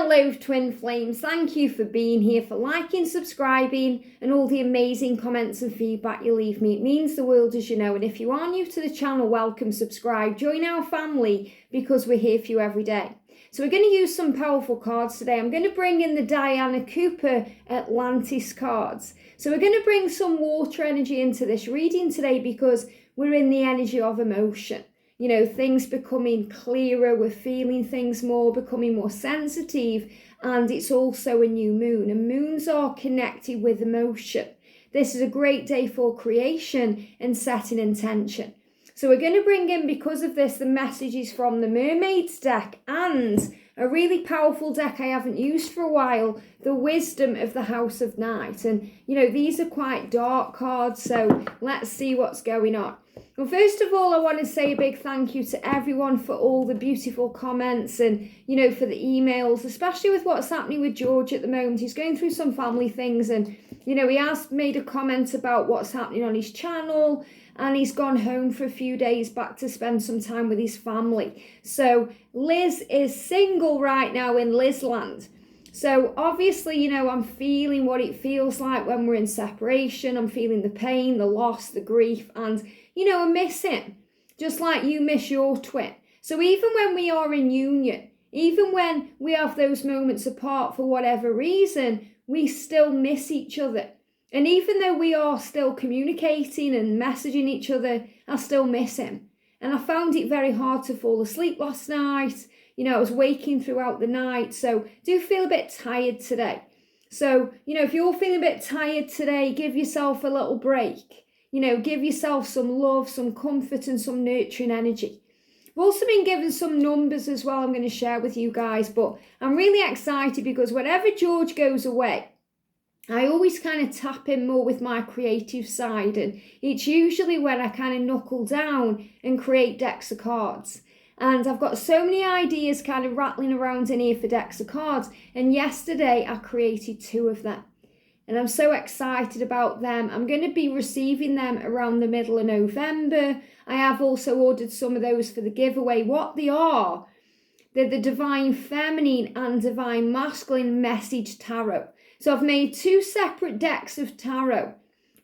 Hello twin flames, thank you for being here, for liking, subscribing and all the amazing comments and feedback you leave me. It means the world, as you know, and if you are new to the channel, welcome, subscribe, join our family because we're here for you every day. So we're going to use some powerful cards today. I'm going to bring in the Diana Cooper Atlantis cards. So we're going to bring some water energy into this reading today because we're in the energy of emotion. You know, things becoming clearer, we're feeling things more, becoming more sensitive, and it's also a new moon. And moons are connected with emotion. This is a great day for creation and setting intention. So we're going to bring in, because of this, the messages from the Mermaids deck and a really powerful deck I haven't used for a while, the Wisdom of the House of Night. And, you know, these are quite dark cards, so let's see what's going on. Well, first of all, I want to say a big thank you to everyone for all the beautiful comments and, you know, for the emails, especially with what's happening with George at the moment. He's going through some family things and, you know, he has made a comment about what's happening on his channel and he's gone home for a few days back to spend some time with his family. So Liz is single right now in Lizland. So obviously, you know, I'm feeling what it feels like when we're in separation. I'm feeling the pain, the loss, the grief, and, you know, I miss him, just like you miss your twin. So even when we are in union, even when we have those moments apart for whatever reason, we still miss each other. And even though we are still communicating and messaging each other, I still miss him. And I found it very hard to fall asleep last night. You know, I was waking throughout the night, so do feel a bit tired today. So, you know, if you're feeling a bit tired today, give yourself a little break. You know, give yourself some love, some comfort and some nurturing energy. I've also been given some numbers as well I'm going to share with you guys, but I'm really excited because whenever George goes away, I always kind of tap in more with my creative side, and it's usually when I kind of knuckle down and create decks of cards. And I've got so many ideas kind of rattling around in here for decks of cards, and yesterday I created 2 of them. And I'm so excited about them. I'm going to be receiving them around the middle of November. I have also ordered some of those for the giveaway. What they are, they're the Divine Feminine and Divine Masculine Message Tarot. So I've made 2 separate decks of tarot,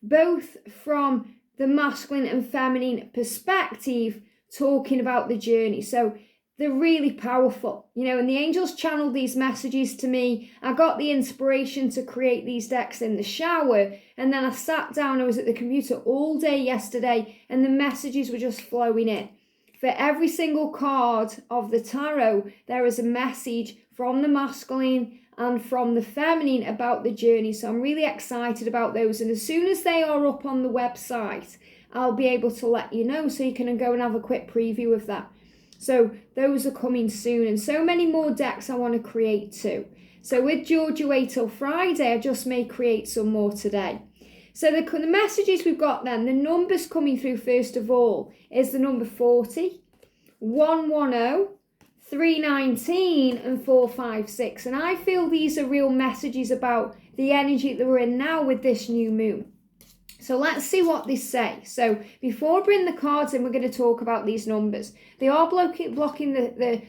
both from the masculine and feminine perspective, talking about the journey. So they're really powerful, you know, and the angels channeled these messages to me. I got the inspiration to create these decks in the shower, and then I sat down, I was at the computer all day yesterday, and the messages were just flowing in. For every single card of the tarot, there is a message from the masculine and from the feminine about the journey. So I'm really excited about those, and as soon as they are up on the website, I'll be able to let you know so you can go and have a quick preview of that. So those are coming soon, and so many more decks I want to create too. So with George away till Friday, I just may create some more today. So the messages we've got then, the numbers coming through first of all is the number 40, 110, 319 and 456. And I feel these are real messages about the energy that we're in now with this new moon. So let's see what they say. So before I bring the cards in, we're going to talk about these numbers. They are blocking the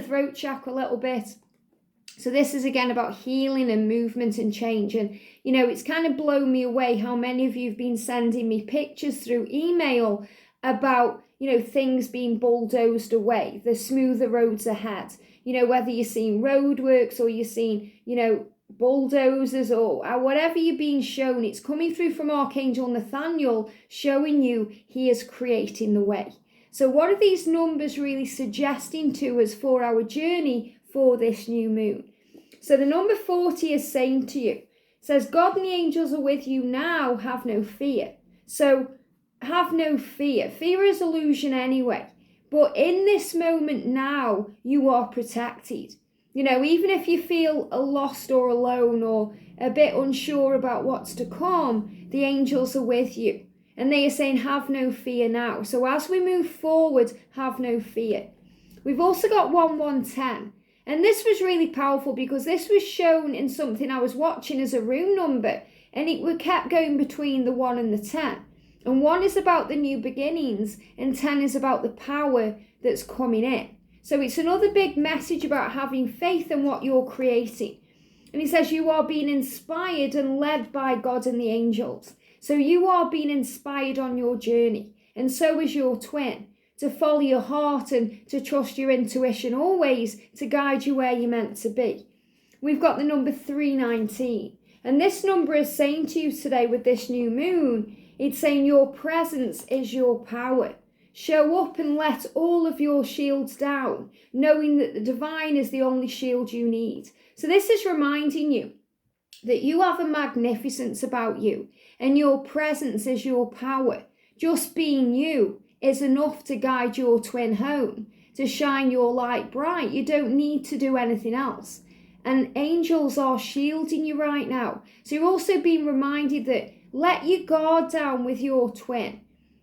throat chakra a little bit. So this is again about healing and movement and change. And, you know, it's kind of blown me away how many of you have been sending me pictures through email about, you know, things being bulldozed away, the smoother roads ahead. You know, whether you're seeing roadworks or you're seeing, you know, bulldozers or whatever you're being shown, it's coming through from Archangel Nathaniel showing you he is creating the way. So what are these numbers really suggesting to us for our journey for this new moon? So the number 40 is saying to you, it says, God and the angels are with you now, have no fear. So have no fear. Fear is illusion anyway. But in this moment now, you are protected. You know, even if you feel lost or alone or a bit unsure about what's to come, the angels are with you. And they are saying, have no fear now. So as we move forward, have no fear. We've also got 1110. And this was really powerful because this was shown in something I was watching as a rune number. And it kept going between the 1 and the 10. And 1 is about the new beginnings and 10 is about the power that's coming in. So it's another big message about having faith in what you're creating. And he says you are being inspired and led by God and the angels. So you are being inspired on your journey. And so is your twin, to follow your heart and to trust your intuition always to guide you where you're meant to be. We've got the number 319. And this number is saying to you today with this new moon, it's saying your presence is your power. Show up and let all of your shields down, knowing that the divine is the only shield you need. So this is reminding you that you have a magnificence about you and your presence is your power. Just being you is enough to guide your twin home, to shine your light bright. You don't need to do anything else. And angels are shielding you right now. So you're also being reminded that let your guard down with your twin.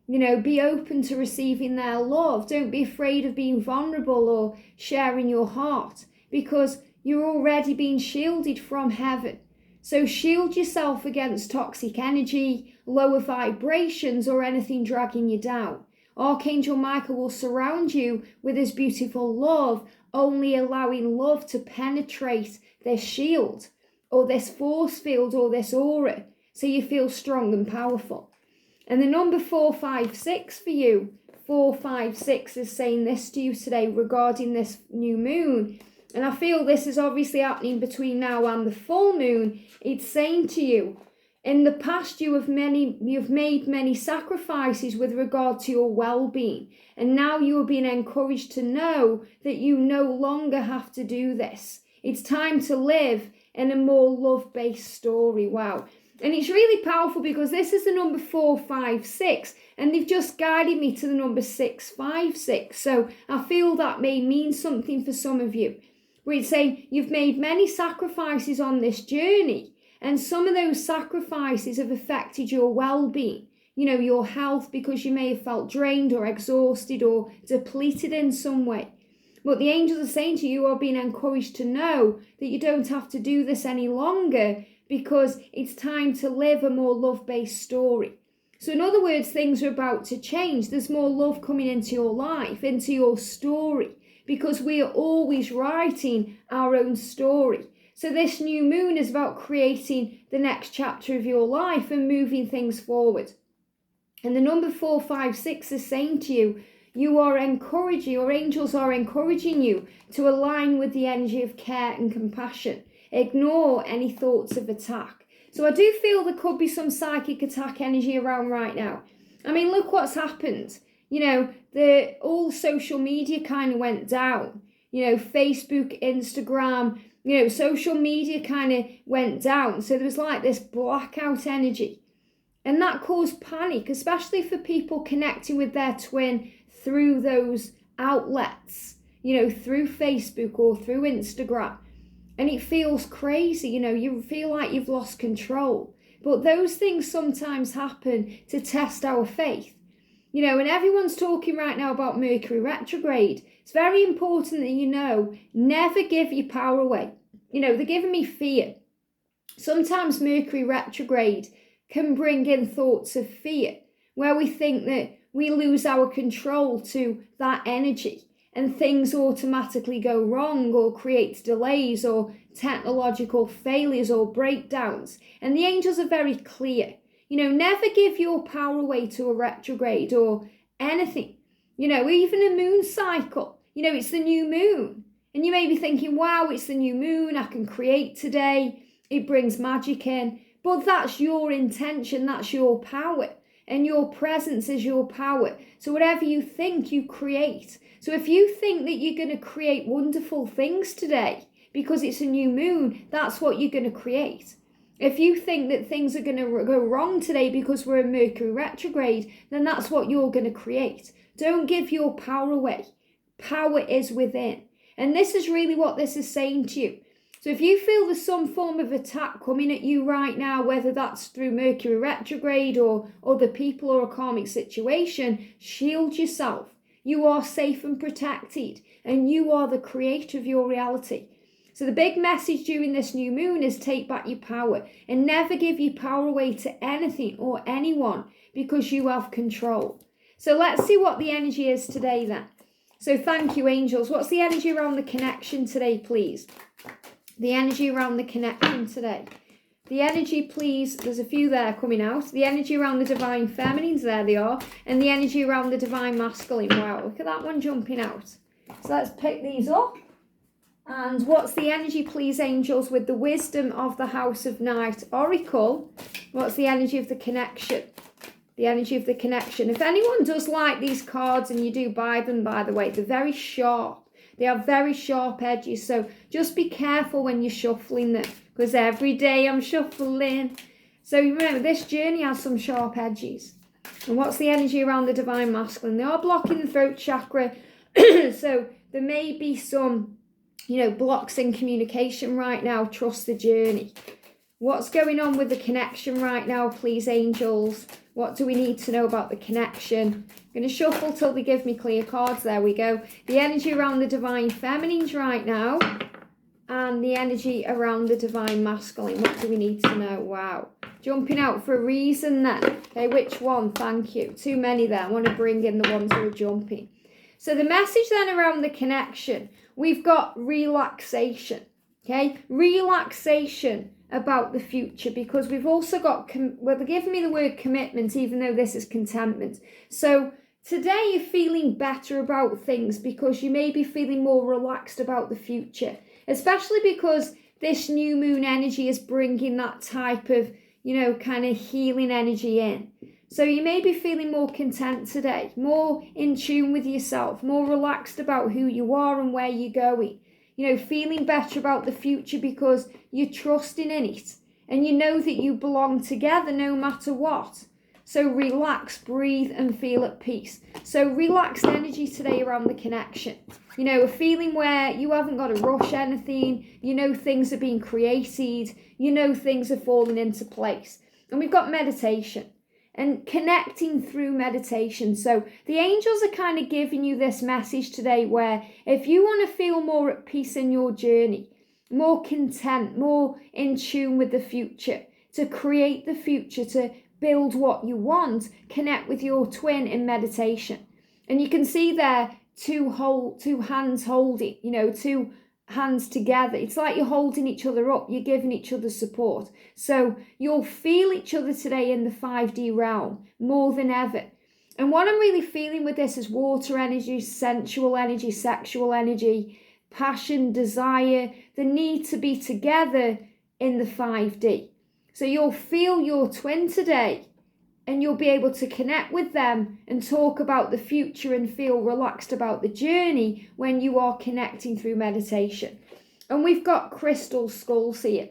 Be open to receiving their love. Don't be afraid of being vulnerable or sharing your heart, because you're already being shielded from heaven. So shield yourself against toxic energy, lower vibrations, or anything dragging you down. Archangel Michael will surround you with his beautiful love, only allowing love to penetrate this shield or this force field or this aura, so you feel strong and powerful. And the number 456 for you, 456 is saying this to you today regarding this new moon. And I feel this is obviously happening between now and the full moon. It's saying to you, in the past you've made many sacrifices with regard to your well-being. And now you are being encouraged to know that you no longer have to do this. It's time to live in a more love-based story. Wow. And it's really powerful because this is the number 456 and they've just guided me to the number 656. So I feel that may mean something for some of you. Where it's saying you've made many sacrifices on this journey, and some of those sacrifices have affected your well-being, your health, because you may have felt drained or exhausted or depleted in some way. But the angels are saying to you, you are being encouraged to know that you don't have to do this any longer, because it's time to live a more love-based story. So in other words, things are about to change. There's more love coming into your life, into your story, because we are always writing our own story. So this new moon is about creating the next chapter of your life and moving things forward. And the number 456 is saying to you, your angels are encouraging you to align with the energy of care and compassion. Ignore any thoughts of attack. So I do feel there could be some psychic attack energy around right now. I mean, look what's happened. All social media kind of went down. Facebook, Instagram, social media kind of went down. So there was like this blackout energy. And that caused panic, especially for people connecting with their twin through those outlets, through Facebook or through Instagram. And it feels crazy, you feel like you've lost control. But those things sometimes happen to test our faith. And everyone's talking right now about Mercury Retrograde. It's very important that never give your power away. They're giving me fear. Sometimes Mercury Retrograde can bring in thoughts of fear, where we think that we lose our control to that energy and things automatically go wrong or create delays or technological failures or breakdowns. And the angels are very clear. Never give your power away to a retrograde or anything. Even a moon cycle. It's the new moon. And you may be thinking, wow, it's the new moon. I can create today. It brings magic in. But that's your intention. That's your power. And your presence is your power. So whatever you think, you create. So if you think that you're going to create wonderful things today because it's a new moon, that's what you're going to create. If you think that things are going to go wrong today because we're in Mercury Retrograde, then that's what you're going to create. Don't give your power away. Power is within. And this is really what this is saying to you. So if you feel there's some form of attack coming at you right now, whether that's through Mercury Retrograde or other people or a karmic situation, shield yourself. You are safe and protected, and you are the creator of your reality. So the big message during this new moon is take back your power and never give your power away to anything or anyone, because you have control. So let's see what the energy is today then. So thank you, angels. What's the energy around the connection today, please? The energy around the connection today. The energy, please, there's a few there coming out. The energy around the divine feminines, there they are. And the energy around the divine masculine. Wow, look at that one jumping out. So let's pick these up. And what's the energy, please, angels, with the wisdom of the House of Night Oracle? What's the energy of the connection? The energy of the connection. If anyone does like these cards, and you do buy them, by the way, they're very sharp. They have very sharp edges. So just be careful when you're shuffling them, because every day I'm shuffling. So remember, this journey has some sharp edges. And what's the energy around the divine masculine? They are blocking the throat chakra. So there may be some, blocks in communication right now. Trust the journey. What's going on with the connection right now, please, angels? What do we need to know about the connection? I'm going to shuffle till they give me clear cards. There we go. The energy around the divine feminines right now. And the energy around the divine masculine. What do we need to know? Wow. Jumping out for a reason then. Okay, which one? Thank you. Too many there. I want to bring in the ones who are jumping. So the message then around the connection. We've got relaxation. Okay, relaxation about the future, because we've also got, they're giving me the word commitment, even though this is contentment. So today you're feeling better about things because you may be feeling more relaxed about the future, especially because this new moon energy is bringing that type of, kind of healing energy in. So you may be feeling more content today, more in tune with yourself, more relaxed about who you are and where you're going. Feeling better about the future because you're trusting in it and you know that you belong together no matter what. So relax, breathe and feel at peace. So relaxed energy today around the connection. A feeling where you haven't got to rush anything. Things are being created. Things are falling into place. And we've got meditation. And connecting through meditation. So the angels are kind of giving you this message today where if you want to feel more at peace in your journey, more content, more in tune with the future, to create the future, to build what you want, connect with your twin in meditation. And you can see there two hands holding, two hands together. It's like you're holding each other up, you're giving each other support. So you'll feel each other today in the 5D realm more than ever. And what I'm really feeling with this is water energy, sensual energy, sexual energy, passion, desire, the need to be together in the 5D. So you'll feel your twin today and you'll be able to connect with them and talk about the future and feel relaxed about the journey when you are connecting through meditation. And we've got crystal skulls here.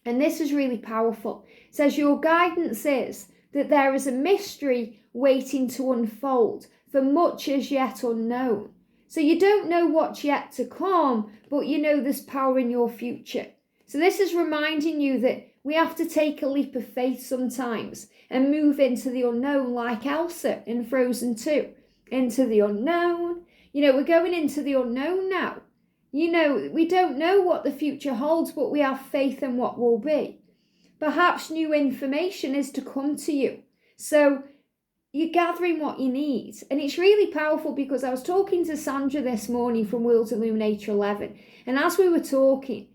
And this is really powerful. It says your guidance is that there is a mystery waiting to unfold, for much as yet unknown. So you don't know what's yet to come, but there's power in your future. So this is reminding you that we have to take a leap of faith sometimes and move into the unknown, like Elsa in Frozen 2. Into the unknown. We're going into the unknown now. We don't know what the future holds, but we have faith in what will be. Perhaps new information is to come to you. So you're gathering what you need. And it's really powerful because I was talking to Sandra this morning from World Illuminator 11. And as we were talking,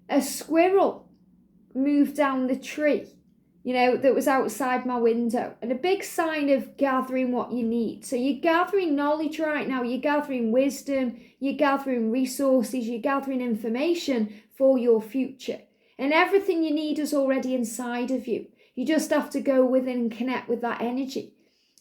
a squirrel moved down the tree, that was outside my window. And a big sign of gathering what you need. So you're gathering knowledge right now. You're gathering wisdom. You're gathering resources. You're gathering information for your future. And everything you need is already inside of you. You just have to go within and connect with that energy.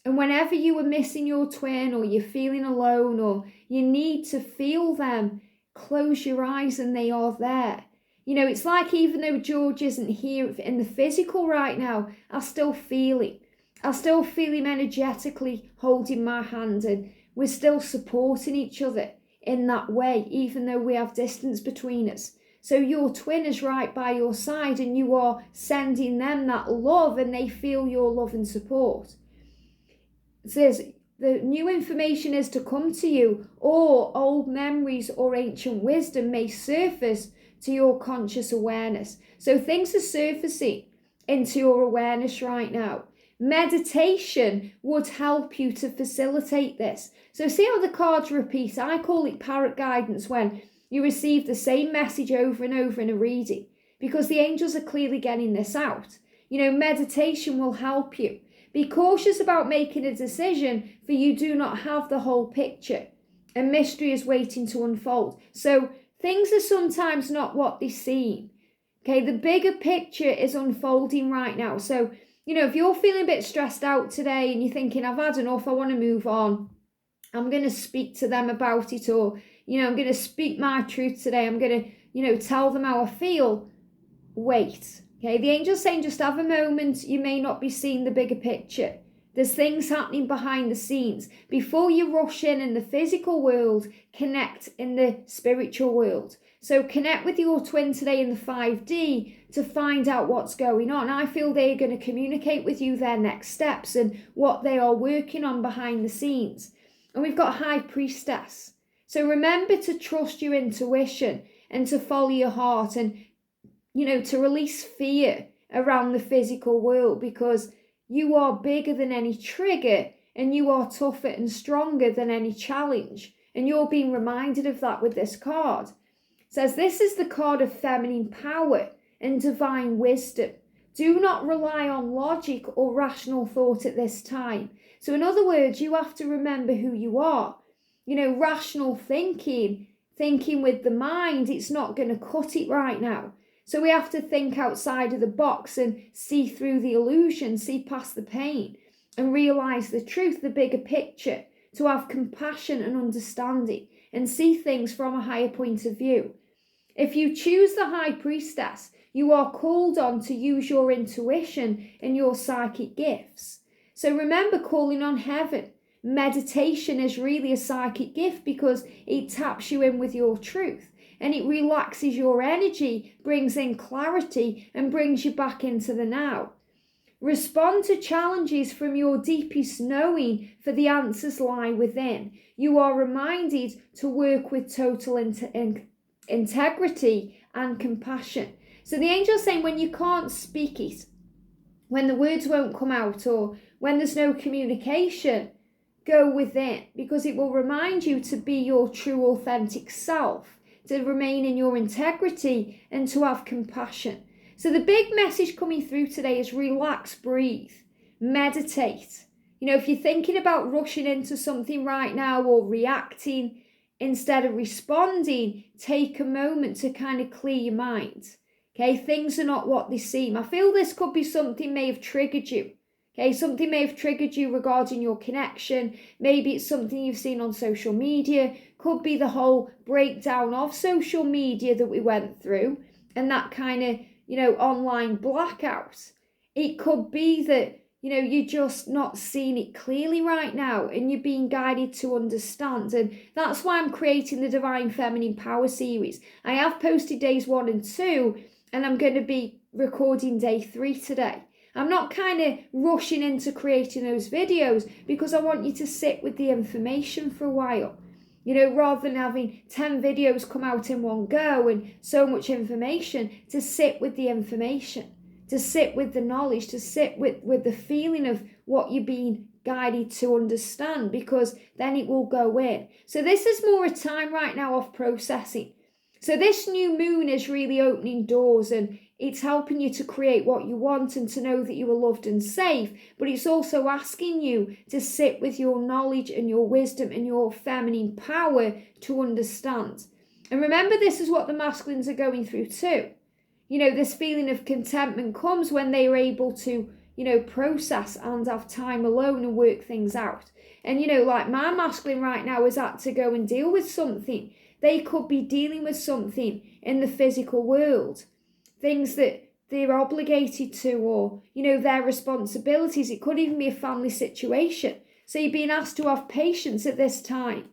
And whenever you are missing your twin or you're feeling alone or you need to feel them, close your eyes and they are there. It's like even though George isn't here in the physical right now, I still feel him. I still feel him energetically holding my hand and we're still supporting each other in that way, even though we have distance between us. So your twin is right by your side and you are sending them that love and they feel your love and support. It says the new information is to come to you, or old memories or ancient wisdom may surface to your conscious awareness. So things are surfacing into your awareness right now. Meditation would help you to facilitate this. So see how the cards repeat? I call it parrot guidance when you receive the same message over and over in a reading, because the angels are clearly getting this out. Meditation will help you. Be cautious about making a decision, for you do not have the whole picture. A mystery is waiting to unfold. So things are sometimes not what they seem. Okay, the bigger picture is unfolding right now. So, if you're feeling a bit stressed out today and you're thinking, I've had enough, I want to move on, I'm going to speak to them about it, or, I'm going to speak my truth today, I'm going to, tell them how I feel. Wait, okay? The angel's saying just have a moment. You may not be seeing the bigger picture. There's things happening behind the scenes. Before you rush in the physical world, connect in the spiritual world. So connect with your twin today in the 5D to find out what's going on. I feel they're going to communicate with you their next steps and what they are working on behind the scenes. And we've got High Priestess. So remember to trust your intuition and to follow your heart and, to release fear around the physical world, because you are bigger than any trigger and you are tougher and stronger than any challenge. And you're being reminded of that with this card. It says this is the card of feminine power and divine wisdom. Do not rely on logic or rational thought at this time. So in other words, you have to remember who you are. Rational thinking with the mind, it's not going to cut it right now. So we have to think outside of the box and see through the illusion, see past the pain, and realize the truth, the bigger picture, to have compassion and understanding and see things from a higher point of view. If you choose the High Priestess, you are called on to use your intuition and your psychic gifts. So remember calling on heaven. Meditation is really a psychic gift because it taps you in with your truth and it relaxes your energy, brings in clarity and brings you back into the now. Respond to challenges from your deepest knowing, for the answers lie within. You are reminded to work with total integrity and compassion. So the angel's saying when you can't speak it, when the words won't come out, or when there's no communication, go within, because it will remind you to be your true authentic self, to remain in your integrity and to have compassion. So the big message coming through today is relax, breathe, meditate. If you're thinking about rushing into something right now or reacting instead of responding, take a moment to kind of clear your mind. Okay, things are not what they seem. I feel this could be something may have triggered you. Okay, something may have triggered you regarding your connection. Maybe it's something you've seen on social media. Could be the whole breakdown of social media that we went through and that kind of, online blackout. It could be that, you're just not seeing it clearly right now and you're being guided to understand. And that's why I'm creating the Divine Feminine Power series. I have posted days 1 and 2 and I'm going to be recording day 3 today. I'm not kind of rushing into creating those videos because I want you to sit with the information for a while. Rather than having 10 videos come out in one go and so much information, to sit with the information, to sit with the knowledge, to sit with the feeling of what you're being guided to understand, because then it will go in. So this is more a time right now of processing. So this new moon is really opening doors and it's helping you to create what you want and to know that you are loved and safe. But it's also asking you to sit with your knowledge and your wisdom and your feminine power to understand. And remember, this is what the masculines are going through too. This feeling of contentment comes when they are able to, process and have time alone and work things out. And, like my masculine right now is had to go and deal with something. They could be dealing with something in the physical world. Things that they're obligated to, or, their responsibilities. It could even be a family situation. So you're being asked to have patience at this time.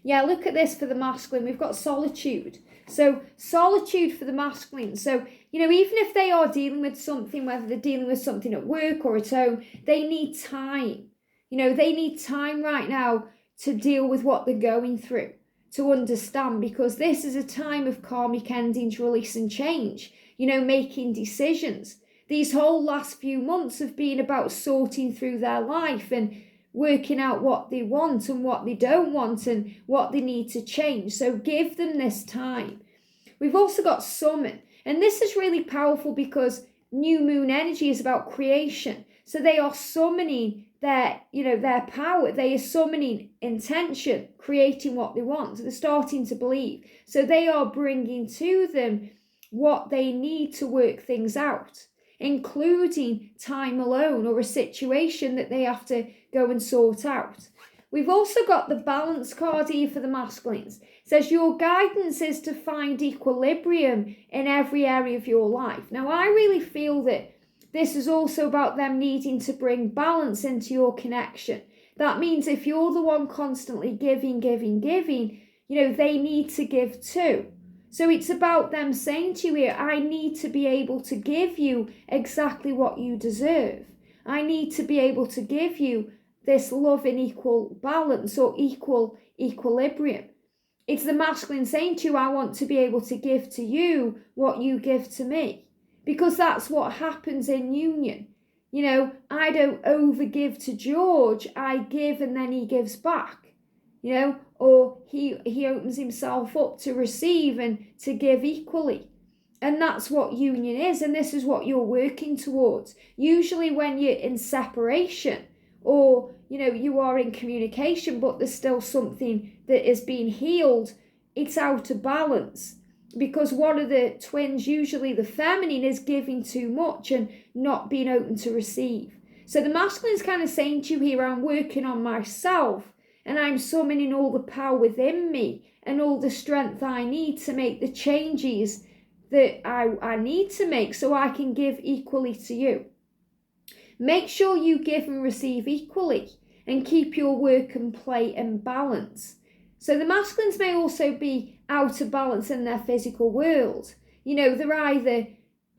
Yeah, look at this for the masculine. We've got solitude. So solitude for the masculine. So, even if they are dealing with something, whether they're dealing with something at work or at home, they need time. They need time right now to deal with what they're going through, to understand, because this is a time of karmic endings, release and change, making decisions. these whole last few months have been about sorting through their life and working out what they want and what they don't want and what they need to change. So give them this time. We've also got summon, and this is really powerful because new moon energy is about creation. So they are summoning their power. They are summoning intention, creating what they want. So they're starting to believe. So they are bringing to them what they need to work things out, including time alone or a situation that they have to go and sort out. We've also got the balance card here for the masculines. It says your guidance is to find equilibrium in every area of your life. Now, I really feel that this is also about them needing to bring balance into your connection. That means if you're the one constantly giving, they need to give too. So it's about them saying to you here, I need to be able to give you exactly what you deserve. I need to be able to give you this love in equal balance or equal equilibrium. It's the masculine saying to you, I want to be able to give to you what you give to me. Because that's what happens in union. I don't overgive to George, I give and then he gives back. Or he opens himself up to receive and to give equally. And that's what union is, and this is what you're working towards. Usually when you're in separation or, you are in communication, but there's still something that is being healed, it's out of balance. Because one of the twins, usually the feminine, is giving too much and not being open to receive. So the masculine is kind of saying to you here, I'm working on myself and I'm summoning all the power within me and all the strength I need to make the changes that I need to make so I can give equally to you. Make sure you give and receive equally and keep your work and play in balance. So the masculines may also be out of balance in their physical world. They're either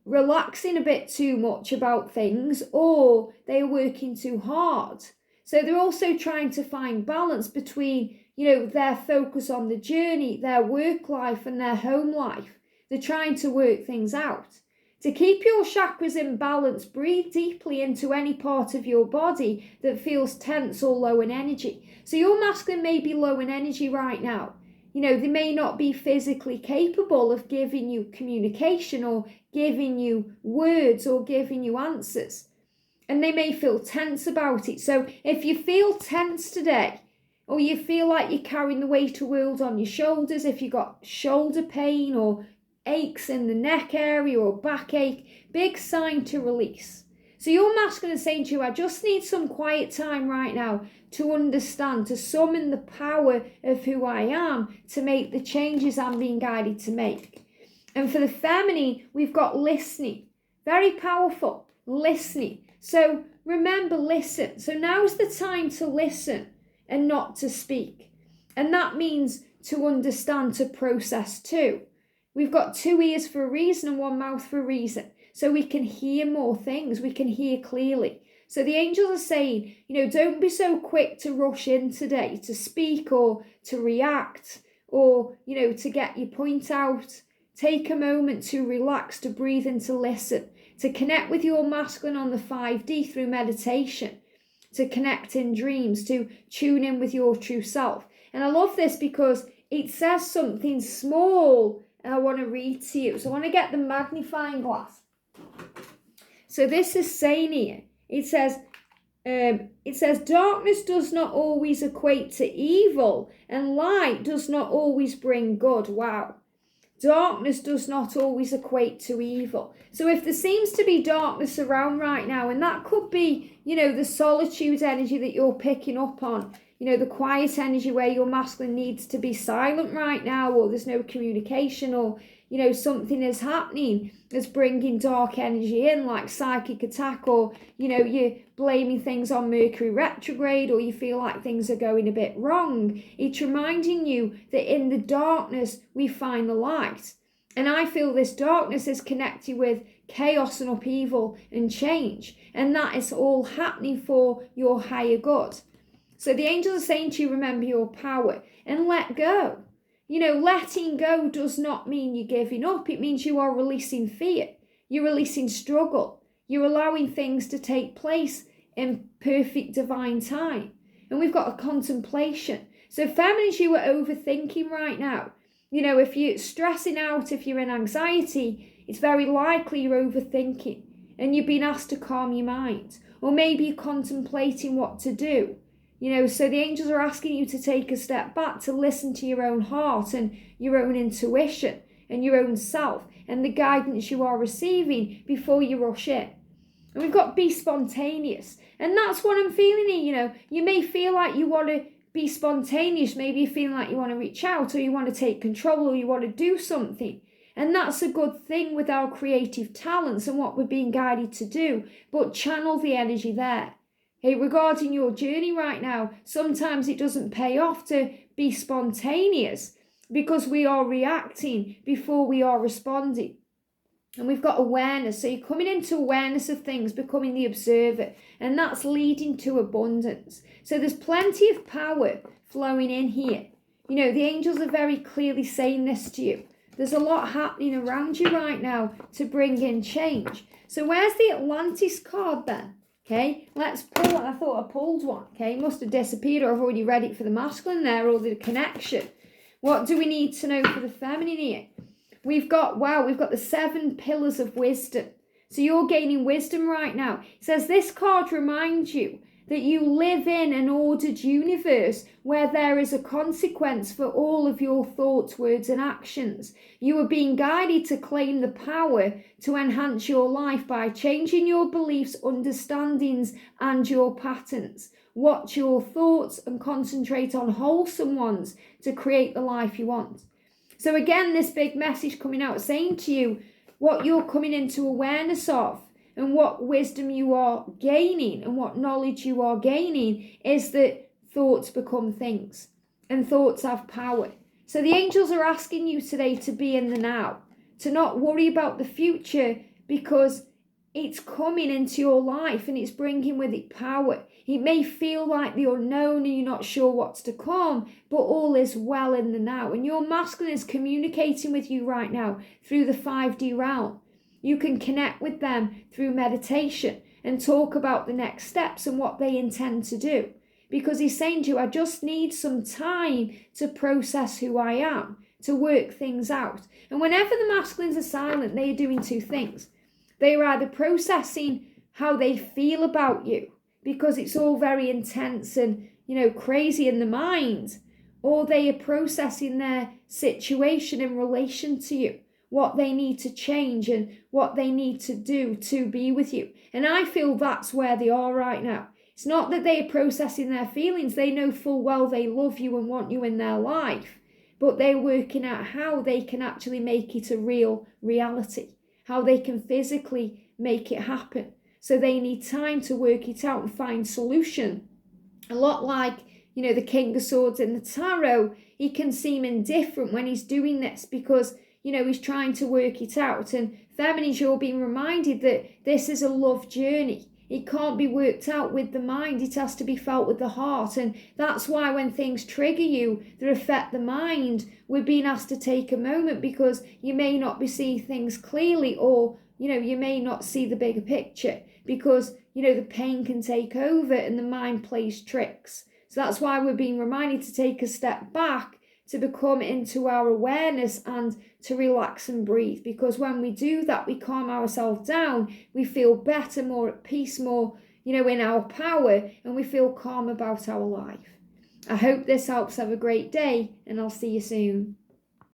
relaxing a bit too much about things or they are working too hard. So they're also trying to find balance between, their focus on the journey, their work life and their home life. They're trying to work things out. To keep your chakras in balance, breathe deeply into any part of your body that feels tense or low in energy. So your masculine may be low in energy right now. They may not be physically capable of giving you communication or giving you words or giving you answers. And they may feel tense about it. So if you feel tense today, or you feel like you're carrying the weight of the world on your shoulders, if you've got shoulder pain or aches in the neck area or backache, big sign to release. So your masculine is saying to you, I just need some quiet time right now to understand, to summon the power of who I am, to make the changes I'm being guided to make. And for the feminine, we've got listening. Very powerful, listening. So remember, listen. So now's the time to listen and not to speak. And that means to understand, to process too. We've got 2 ears for a reason and 1 mouth for a reason. So we can hear more things, we can hear clearly. So the angels are saying, don't be so quick to rush in today to speak or to react or, to get your point out. Take a moment to relax, to breathe and to listen, to connect with your masculine on the 5D through meditation, to connect in dreams, to tune in with your true self. And I love this because it says something small and I want to read to you. So I want to get the magnifying glass. So this is saying here, it says darkness does not always equate to evil and light does not always bring good. Wow. Darkness does not always equate to evil. So if there seems to be darkness around right now, and that could be, the solitude energy that you're picking up on, the quiet energy where your masculine needs to be silent right now, or there's no communication, or, something is happening that's bringing dark energy in, like psychic attack, or, you're blaming things on Mercury Retrograde, or you feel like things are going a bit wrong. It's reminding you that in the darkness, we find the light. And I feel this darkness is connected with chaos and upheaval and change. And that is all happening for your higher good. So the angels are saying to you, remember your power and let go. Letting go does not mean you're giving up. It means you are releasing fear. You're releasing struggle. You're allowing things to take place in perfect divine time. And we've got a contemplation. So feminines, you are overthinking right now. You know, if you're stressing out, if you're in anxiety, it's very likely you're overthinking and you've been asked to calm your mind. Or maybe you're contemplating what to do. You know, so the angels are asking you to take a step back, to listen to your own heart and your own intuition and your own self and the guidance you are receiving before you rush in. And we've got be spontaneous. And that's what I'm feeling here, you know. You may feel like you want to be spontaneous. Maybe you're feeling like you want to reach out or you want to take control or you want to do something. And that's a good thing with our creative talents and what we're being guided to do. But channel the energy there. Hey, regarding your journey right now, sometimes it doesn't pay off to be spontaneous because we are reacting before we are responding. And we've got awareness. So you're coming into awareness of things, becoming the observer. And that's leading to abundance. So there's plenty of power flowing in here. You know, the angels are very clearly saying this to you. There's a lot happening around you right now to bring in change. So where's the Atlantis card then? Okay, let's pull it. I thought I pulled one. Okay, must have disappeared or I've already read it for the masculine there or the connection. What do we need to know for the feminine here? We've got the 7 pillars of wisdom. So you're gaining wisdom right now. It says this card reminds you that you live in an ordered universe where there is a consequence for all of your thoughts, words, and actions. You are being guided to claim the power to enhance your life by changing your beliefs, understandings, and your patterns. Watch your thoughts and concentrate on wholesome ones to create the life you want. So again, this big message coming out saying to you what you're coming into awareness of and what wisdom you are gaining and what knowledge you are gaining is that thoughts become things and thoughts have power. So the angels are asking you today to be in the now, to not worry about the future because it's coming into your life and it's bringing with it power. It may feel like the unknown and you're not sure what's to come, but all is well in the now. And your masculine is communicating with you right now through the 5D realm. You can connect with them through meditation and talk about the next steps and what they intend to do. Because he's saying to you, I just need some time to process who I am, to work things out. And whenever the masculines are silent, they are doing 2 things. They are either processing how they feel about you, because it's all very intense and, crazy in the mind, or they are processing their situation in relation to you, what they need to change and what they need to do to be with you. And I feel that's where they are right now. It's not that they are processing their feelings. They know full well they love you and want you in their life, but they're working out how they can actually make it a real reality, how they can physically make it happen. So they need time to work it out and find solution. A lot like, the King of Swords in the tarot, he can seem indifferent when he's doing this because, he's trying to work it out. And feminines, you're being reminded that this is a love journey. It can't be worked out with the mind. It has to be felt with the heart. And that's why when things trigger you that affect the mind, we're being asked to take a moment because you may not be seeing things clearly or, you may not see the bigger picture because, the pain can take over and the mind plays tricks. So that's why we're being reminded to take a step back, to become into our awareness and to relax and breathe. Because when we do that, we calm ourselves down, we feel better, more at peace, more, in our power, and we feel calm about our life. I hope this helps. Have a great day, and I'll see you soon.